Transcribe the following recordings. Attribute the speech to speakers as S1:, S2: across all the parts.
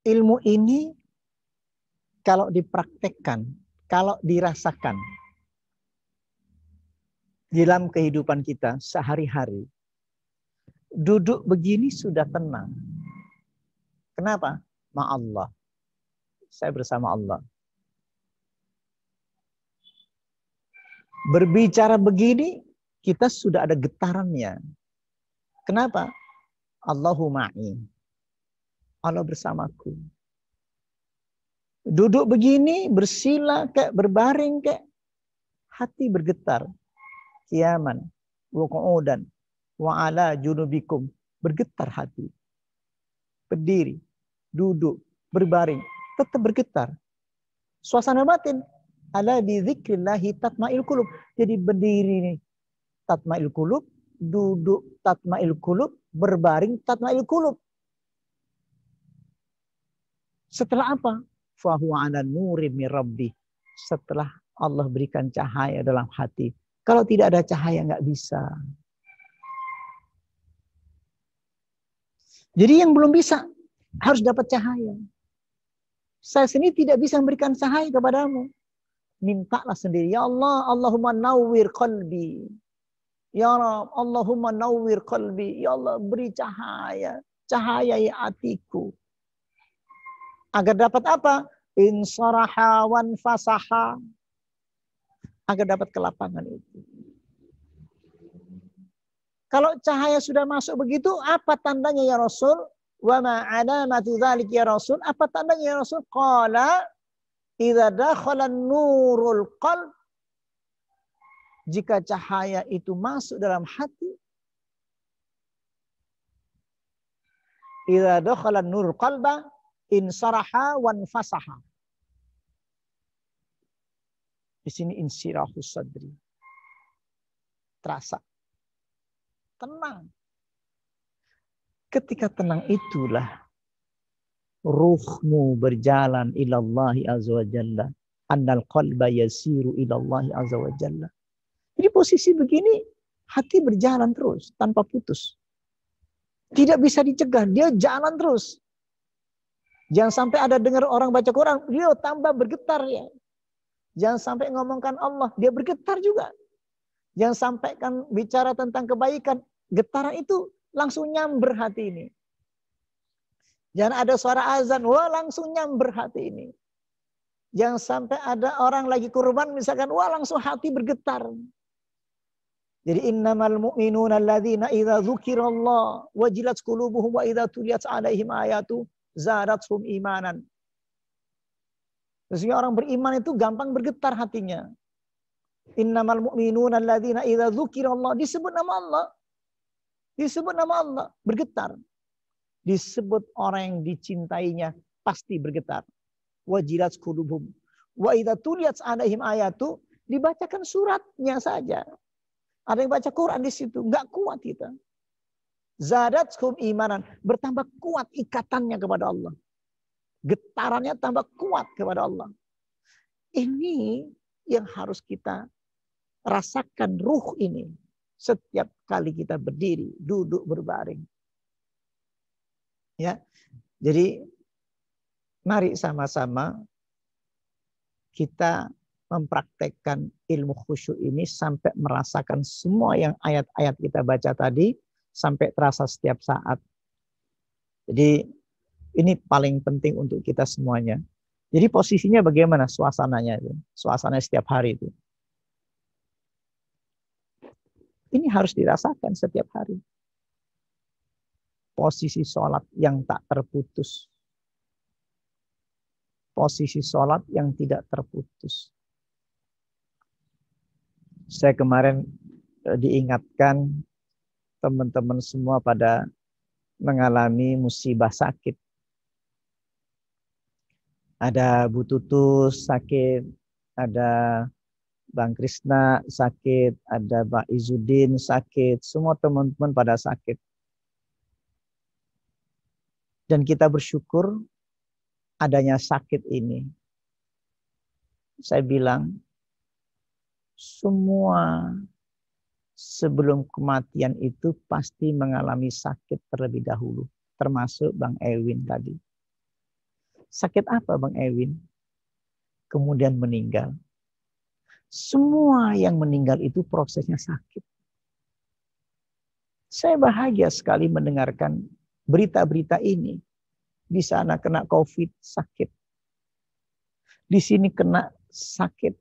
S1: ilmu ini kalau dipraktekkan, kalau dirasakan dalam kehidupan kita sehari-hari, duduk begini sudah tenang. Kenapa? Ma'allah. Saya bersama Allah. Berbicara begini, kita sudah ada getarannya. Kenapa? Allahu ma'i. Allah bersamaku. Duduk begini, bersila kayak berbaring kayak, hati bergetar. Qiyaman, wa qu'udan, wa ala junubikum. Bergetar hati. Berdiri, duduk, berbaring, tetap bergetar. Suasana batin. Ala bi dzikrillahi tatma'il qulub. Jadi berdiri nih, tatma'il qulub, duduk tatma'il qulub, berbaring tatma'il qulub. Setelah apa? Fahuwa ala nurin min rabbi. Setelah Allah berikan cahaya dalam hati. Kalau tidak ada cahaya nggak bisa. Jadi yang belum bisa harus dapat cahaya. Saya sendiri tidak bisa memberikan cahaya kepadamu. Mintalah sendiri. Ya Allah, Allahumma nawwir qalbi. Ya Rabb, Allahumma nawwir qalbi. Ya Allah, beri cahaya. Cahayai hatiku. Agar dapat apa? Insaraha wan fasaha. Agar dapat kelapangan itu. Kalau cahaya sudah masuk begitu, apa tandanya ya Rasul? Wa ma alamatu dzalik ya Rasul? Apa tandanya ya Rasul? Qala idza dakhala nurul qalb. Jika cahaya itu masuk dalam hati, idza dakhala nurul qalba insaraha wan fasaha. Di sini insirahus sadri. Terasa. Tenang. Ketika tenang itulah ruhmu berjalan ilallahi azza wa jalla. Annal qalba yasiru ilallahi azza wa jalla. Jadi posisi begini hati berjalan terus tanpa putus. Tidak bisa dicegah, dia jalan terus. Jangan sampai ada dengar orang baca Quran, dia tambah bergetar ya. Jangan sampai ngomongkan Allah, dia bergetar juga. Jangan sampaikan bicara tentang kebaikan, getaran itu langsung nyamber hati ini. Jangan ada suara azan, wah langsung nyamber hati ini. Jangan sampai ada orang lagi kurban misalkan, wah langsung hati bergetar. Jadi innamal mu'minuna alladzina idza dzukirallah wajilat qulubuhum wa idza tuliyat 'alaihim ayatu zadatuhum imanan. Sehingga orang beriman itu gampang bergetar hatinya. Innamal mu'minuna alladzina idza dzukirallah, disebut nama Allah. Disebut nama Allah, bergetar. Disebut orang yang dicintainya pasti bergetar. Wajilat qulubuhum wa idza tuliyat 'alaihim ayatu, dibacakan suratnya saja. Ada yang baca Quran di situ, enggak kuat kita. Zadatuhum imanan, bertambah kuat ikatannya kepada Allah. Getarannya tambah kuat kepada Allah. Ini yang harus kita rasakan, ruh ini. Setiap kali kita berdiri, duduk, berbaring. Ya, jadi mari sama-sama kita mempraktekkan ilmu khusyuk ini sampai merasakan semua yang ayat-ayat kita baca tadi, sampai terasa setiap saat. Jadi ini paling penting untuk kita semuanya. Jadi posisinya bagaimana suasananya itu? Suasana setiap hari itu. Ini harus dirasakan setiap hari. Posisi sholat yang tak terputus. Posisi sholat yang tidak terputus. Saya kemarin diingatkan teman-teman semua pada mengalami musibah sakit. Ada Bu Tutus sakit, ada Bang Krisna sakit, ada Pak Izudin sakit, semua teman-teman pada sakit. Dan kita bersyukur adanya sakit ini. Saya bilang, semua sebelum kematian itu pasti mengalami sakit terlebih dahulu. Termasuk Bang Ewin tadi. Sakit apa Bang Ewin? Kemudian meninggal. Semua yang meninggal itu prosesnya sakit. Saya bahagia sekali mendengarkan berita-berita ini. Di sana kena COVID, sakit. Di sini kena sakit.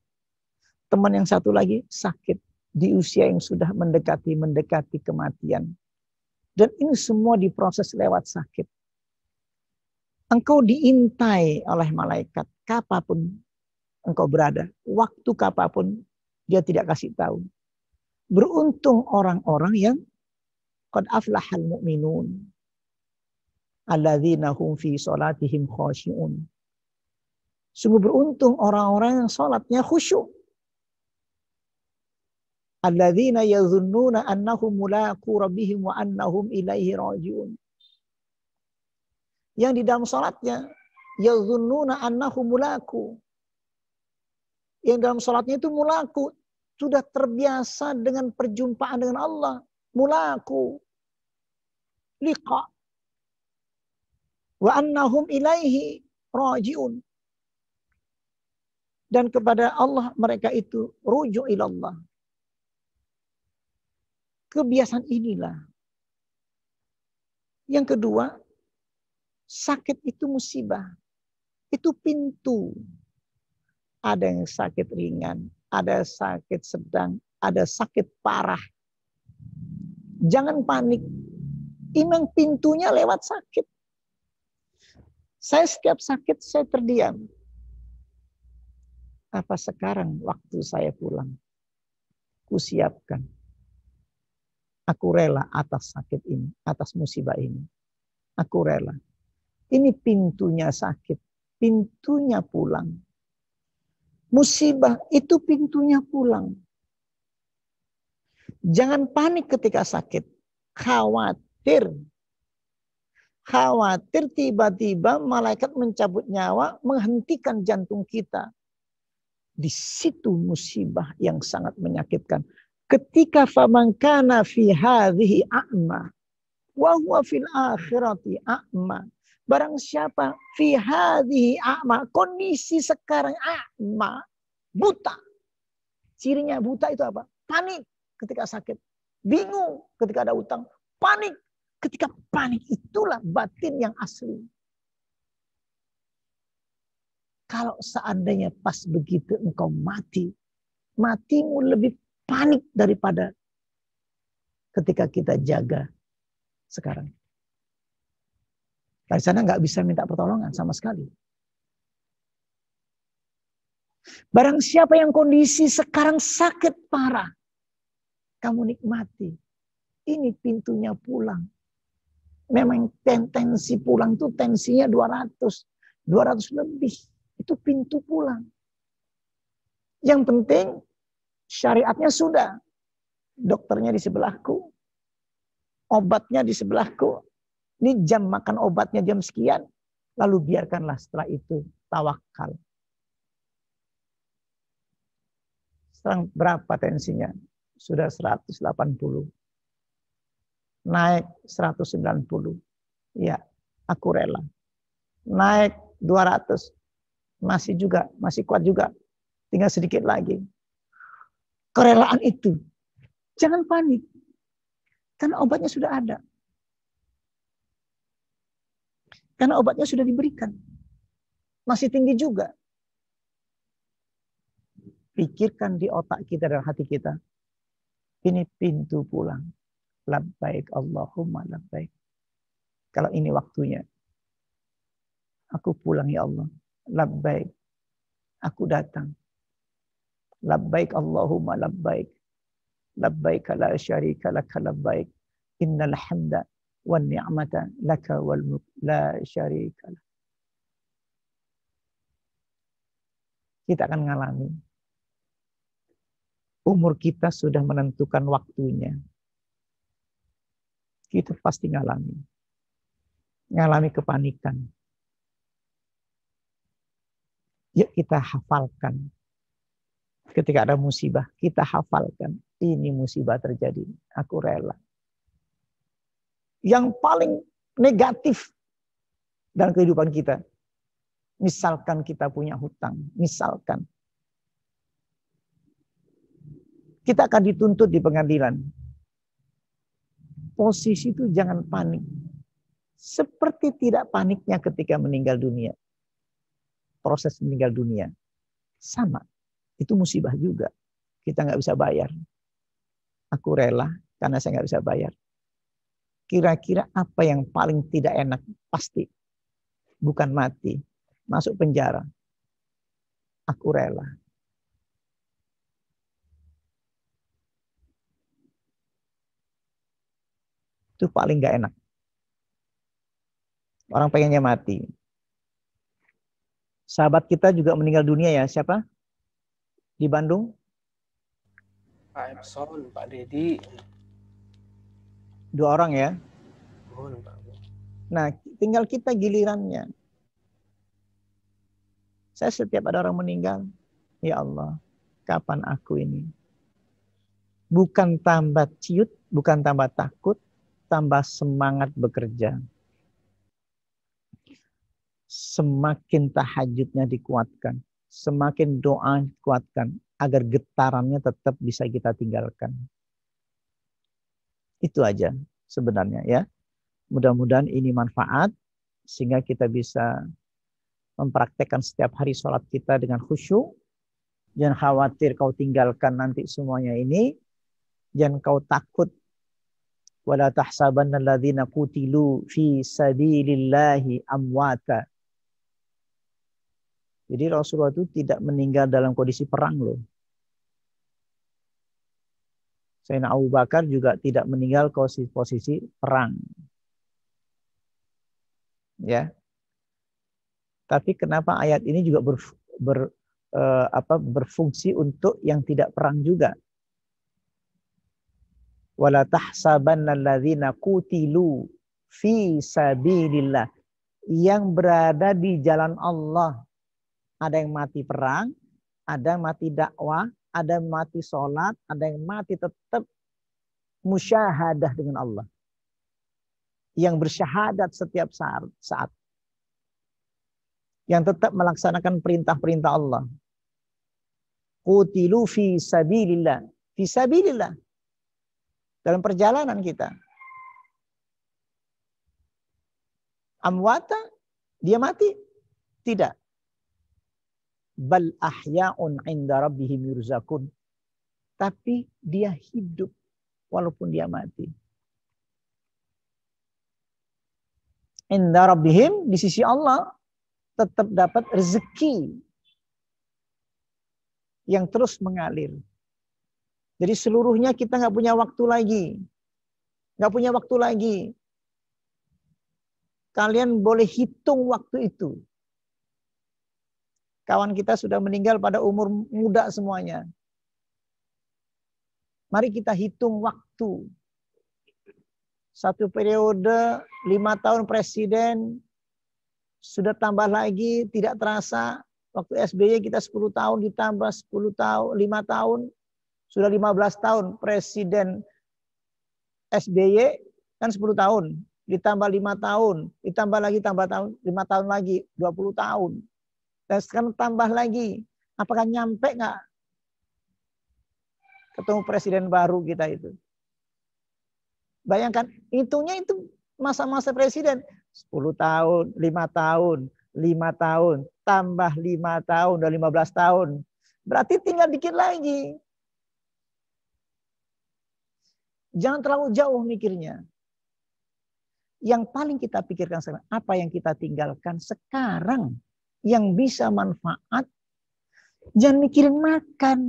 S1: Teman yang satu lagi sakit. Di usia yang sudah mendekati kematian. Dan ini semua diproses lewat sakit. Engkau diintai oleh malaikat. Kapanpun engkau berada. Waktu kapanpun dia tidak kasih tahu. Beruntung orang-orang yang qad aflahal mu'minun. Alladzina hum fi salatihim khashi'un. Sungguh beruntung orang-orang yang salatnya khusyuk. Alladzina yadhunnuna annahum mulaqu rabbihim wa annahum ilaihi raji'un. Yang di dalam salatnya yadhunnuna annahum mulaqu. Yang dalam salatnya itu mulaqu, sudah terbiasa dengan perjumpaan dengan Allah. Mulaqu. Liqa. Wa annahum ilaihi raji'un. Dan kepada Allah mereka itu rujuk ilallah. Kebiasaan inilah. Yang kedua, sakit itu musibah. Itu pintu. Ada yang sakit ringan, ada sakit sedang, ada sakit parah. Jangan panik. Memang pintunya lewat sakit. Saya setiap sakit saya terdiam. Apa sekarang waktu saya pulang? Kusiapkan. Aku rela atas sakit ini, atas musibah ini. Aku rela. Ini pintunya sakit, pintunya pulang. Musibah itu pintunya pulang. Jangan panik ketika sakit. Khawatir. Khawatir tiba-tiba malaikat mencabut nyawa, menghentikan jantung kita. Di situ musibah yang sangat menyakitkan. Ketika faman kana fi hadhihi a'ma wa huwa fil akhirati a'ma. Barang siapa fi hadhihi a'ma, kondisi sekarang a'ma, buta. Cirinya buta itu apa? Panik ketika sakit, bingung ketika ada utang, panik. Ketika panik itulah batin yang asli. Kalau seandainya pas begitu engkau mati, matimu lebih panik daripada ketika kita jaga sekarang. Dari sana nggak bisa minta pertolongan sama sekali. Barang siapa yang kondisi sekarang sakit parah, kamu nikmati. Ini pintunya pulang. Memang tensi pulang tuh tensinya 200 lebih. Itu pintu pulang. Yang penting syariatnya sudah. Dokternya di sebelahku. Obatnya di sebelahku. Ini jam makan obatnya jam sekian. Lalu biarkanlah setelah itu tawakal. Sekarang berapa tensinya? Sudah 180. Naik 190. Ya, aku rela. Naik 200. Masih kuat juga. Tinggal sedikit lagi. Kerelaan itu. Jangan panik. Karena obatnya sudah ada. Karena obatnya sudah diberikan. Masih tinggi juga. Pikirkan di otak kita dan hati kita. Ini pintu pulang. Labbaik Allahumma labbaik. Kalau ini waktunya. Aku pulang ya Allah. Labbaik. Aku datang. Labbaik Allahumma labbaik. Labbaik la syarika laka labbaik. Innal hamda wan ni'mata laka wal mulk la syarika lak. Kita akan mengalami. Umur kita sudah menentukan waktunya. Kita pasti ngalami. Ngalami kepanikan. Yuk kita hafalkan. Ketika ada musibah, kita hafalkan. Ini musibah terjadi. Aku rela. Yang paling negatif dalam kehidupan kita. Misalkan kita punya hutang, misalkan kita akan dituntut di pengadilan. Posisi itu jangan panik. Seperti tidak paniknya ketika meninggal dunia. Proses meninggal dunia. Sama. Itu musibah juga. Kita nggak bisa bayar. Aku rela karena saya nggak bisa bayar. Kira-kira apa yang paling tidak enak? Pasti. Bukan mati. Masuk penjara. Aku rela. Itu paling nggak enak. Orang pengennya mati. Sahabat kita juga meninggal dunia ya. Siapa? Di Bandung?
S2: Pak Epson, Pak Dedi.
S1: 2 orang ya.
S2: Pak.
S1: Nah, tinggal kita gilirannya. Saya setiap ada orang meninggal, ya Allah, kapan aku ini? Bukan tambah ciut, bukan tambah takut, tambah semangat bekerja. Semakin tahajudnya dikuatkan, semakin doa dikuatkan, agar getarannya tetap bisa kita tinggalkan. Itu aja sebenarnya ya. Mudah-mudahan ini manfaat, sehingga kita bisa mempraktekkan setiap hari sholat kita dengan khusyuk. Jangan khawatir kau tinggalkan nanti semuanya ini. Jangan kau takut. Wala tahsabanna alladzina qutilu fi sabilillahi amwata. Jadi Rasulullah itu tidak meninggal dalam kondisi perang loh. Sayyidina Abu Bakar juga tidak meninggal posisi perang. Ya. Tapi kenapa ayat ini juga berfungsi untuk yang tidak perang juga? Wala tahsabanna alladzina qutilu fi sabilillah, yang berada di jalan Allah. Ada yang mati perang, ada yang mati dakwah, ada yang mati sholat, ada yang mati tetap musyahadah dengan Allah. Yang bersyahadat setiap saat. Yang tetap melaksanakan perintah-perintah Allah. Qutilu fi sabilillah. Fi sabilillah. Dalam perjalanan kita. Amwata, dia mati? Tidak. Bal ahya'un 'inda rabbihim yurzakun. Tapi dia hidup walaupun dia mati. 'Inda rabbihim, di sisi Allah tetap dapat rezeki yang terus mengalir. Jadi seluruhnya kita nggak punya waktu lagi. Nggak punya waktu lagi. Kalian boleh hitung waktu itu. Kawan kita sudah meninggal pada umur muda semuanya. Mari kita hitung waktu. Satu periode 5 tahun presiden, sudah tambah lagi, tidak terasa. Waktu SBY kita 10 tahun ditambah 10 tahun, 5 tahun. Sudah 15 tahun presiden SBY kan 10 tahun. Ditambah 5 tahun, ditambah lagi tambah tahun, 5 tahun lagi, 20 tahun. Dan sekarang tambah lagi. Apakah nyampe nggak ketemu presiden baru kita itu? Bayangkan, hitungnya itu masa-masa presiden. 10 tahun, 5 tahun, 5 tahun, tambah 5 tahun, udah 15 tahun. Berarti tinggal dikit lagi. Jangan terlalu jauh mikirnya. Yang paling kita pikirkan sekarang, apa yang kita tinggalkan sekarang yang bisa manfaat. Jangan mikirin makan.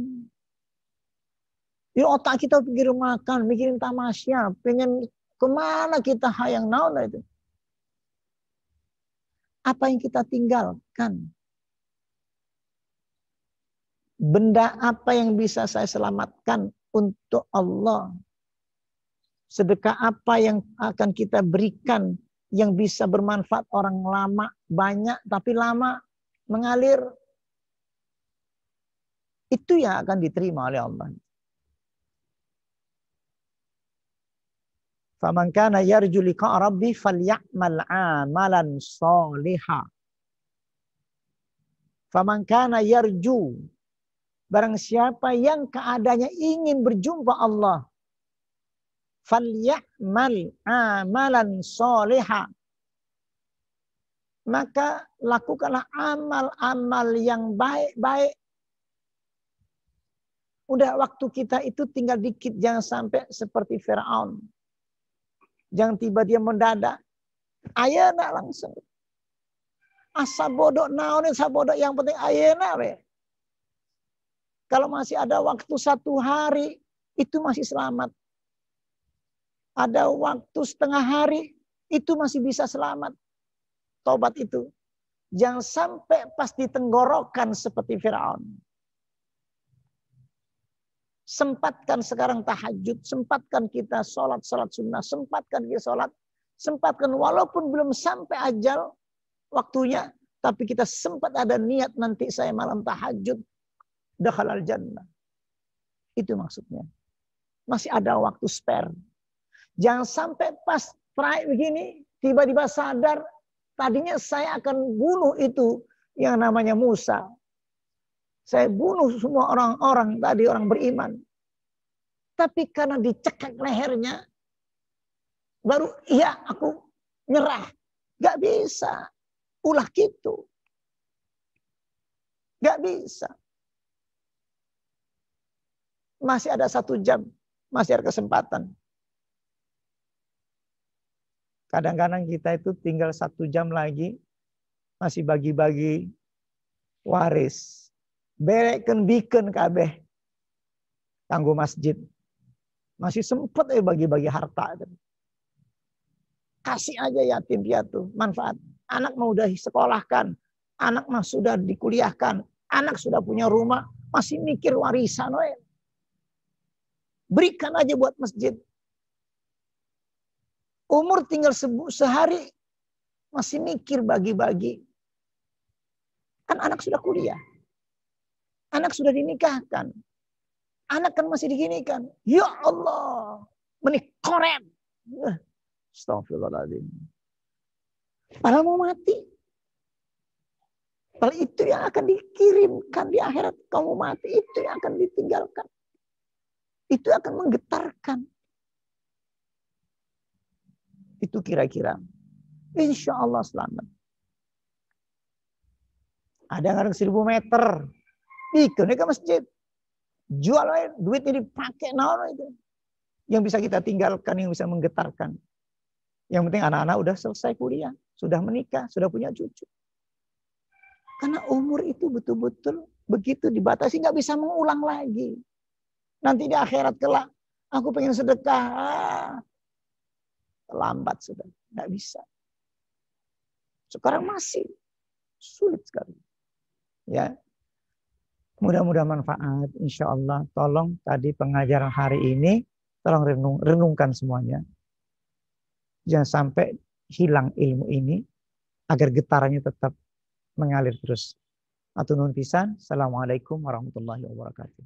S1: Di otak kita pikirin makan, mikirin tamasya, pengen kemana kita hayang naon itu. Apa yang kita tinggalkan? Benda apa yang bisa saya selamatkan untuk Allah? Sedekah apa yang akan kita berikan yang bisa bermanfaat orang lama, banyak tapi lama mengalir? Itu yang akan diterima oleh Allah. Faman kana yarju liqa rabbi falyamal amalan shaliha. Faman kana yarju. Barang siapa yang keadaannya ingin berjumpa Allah. Falyamal amalan solihah. Maka lakukanlah amal-amal yang baik-baik. Udah waktu kita itu tinggal dikit. Jangan sampai seperti Fir'aun. Jangan tiba dia mendadak. Ayeuna langsung. Asa bodoh naon sabodok yang penting ayeuna we. Kalau masih ada waktu 1 hari itu masih selamat. Ada waktu setengah hari itu masih bisa selamat. Tobat itu. Jangan sampai pas ditenggorokan seperti Firaun. Sempatkan sekarang tahajud. Sempatkan kita sholat sunnah. Sempatkan kita sholat. Sempatkan walaupun belum sampai ajal waktunya. Tapi kita sempat ada niat nanti saya malam tahajud. Dakhalal jannah. Itu maksudnya. Masih ada waktu spare. Jangan sampai pas terakhir begini. Tiba-tiba sadar. Tadinya saya akan bunuh itu yang namanya Musa. Saya bunuh semua orang-orang tadi, orang beriman. Tapi karena dicekak lehernya, baru iya aku nyerah. Gak bisa. Ulah gitu. Gak bisa. Masih ada 1 jam. Masih ada kesempatan. Kadang-kadang kita itu tinggal 1 jam lagi. Masih bagi-bagi waris. Bereken biken kabeh. Kanggo masjid. Masih sempat bagi-bagi harta. Kasih aja yatim piatu. Manfaat. Anak mau udah sekolahkan. Anak mah sudah dikuliahkan. Anak sudah punya rumah. Masih mikir warisan. Berikan aja buat masjid. Umur tinggal sehari masih mikir bagi-bagi. Kan anak sudah kuliah. Anak sudah dinikahkan. Anak kan masih diginikan. Ya Allah. Menikoret. Astagfirullahaladzim. Padahal mau mati. Padahal itu yang akan dikirimkan di akhirat. Kamu mati itu yang akan ditinggalkan. Itu akan menggetarkan. Itu kira-kira. Insya Allah selamat. Ada yang 1.000 meter. Bikin ke masjid. Jual aja. Duitnya dipakai. Itu. Yang bisa kita tinggalkan. Yang bisa menggetarkan. Yang penting anak-anak udah selesai kuliah. Sudah menikah. Sudah punya cucu. Karena umur itu betul-betul begitu dibatasi. Nggak bisa mengulang lagi. Nanti di akhirat kelak. Aku pengen sedekah. Lambat sudah, nggak bisa. Sekarang masih sulit sekali. Ya, mudah-mudahan manfaat. Insya Allah. Tolong tadi pengajaran hari ini, tolong renungkan semuanya. Jangan sampai hilang ilmu ini, agar getarannya tetap mengalir terus. Atur nuhun pisan. Assalamualaikum warahmatullahi wabarakatuh.